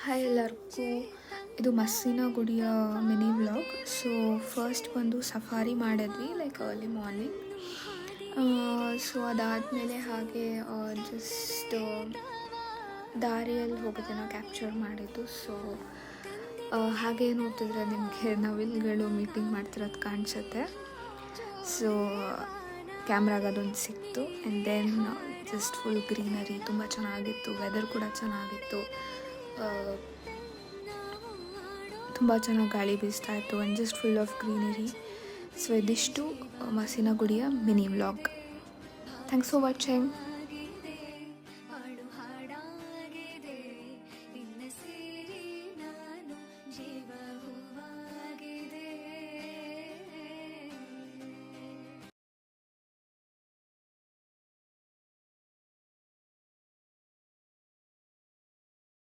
Hi ಎಲ್ಲರಿಗೂ, ಇದು ಮಸ್ಸಿನ ಗುಡಿಯ ಮಿನಿ ವ್ಲಾಗ್. ಸೊ ಫಸ್ಟ್ ಬಂದು ಸಫಾರಿ ಮಾಡಿದ್ವಿ ಲೈಕ್ ಅರ್ಲಿ ಮಾರ್ನಿಂಗ್. ಸೊ ಅದಾದಮೇಲೆ ಹಾಗೆ ಜಸ್ಟ್ ದಾರಿಯಲ್ಲಿ ಹೋಗೋದನ್ನು ಕ್ಯಾಪ್ಚರ್ ಮಾಡಿದ್ದು. ಸೊ ಹಾಗೆ ನೋಡ್ತಿದ್ರೆ ನಿಮಗೆ ನವಿಲುಗಳು ಮೀಟಿಂಗ್ ಮಾಡ್ತಿರೋದು ಕಾಣಿಸುತ್ತೆ. ಸೊ ಕ್ಯಾಮ್ರಾಗ ಅದೊಂದು ಸಿಕ್ತು. And then just full greenery, ತುಂಬ ಚೆನ್ನಾಗಿತ್ತು. ವೆದರ್ ಕೂಡ ಚೆನ್ನಾಗಿತ್ತು, ತುಂಬ ಚೆನ್ನಾಗಿ ಗಾಳಿ ಬೀಸ್ತಾ ಇತ್ತು and just full of greenery. So ಇದಿಷ್ಟು ಮಸ್ಸಿನ ಗುಡಿಯ mini vlog. Thanks for watching.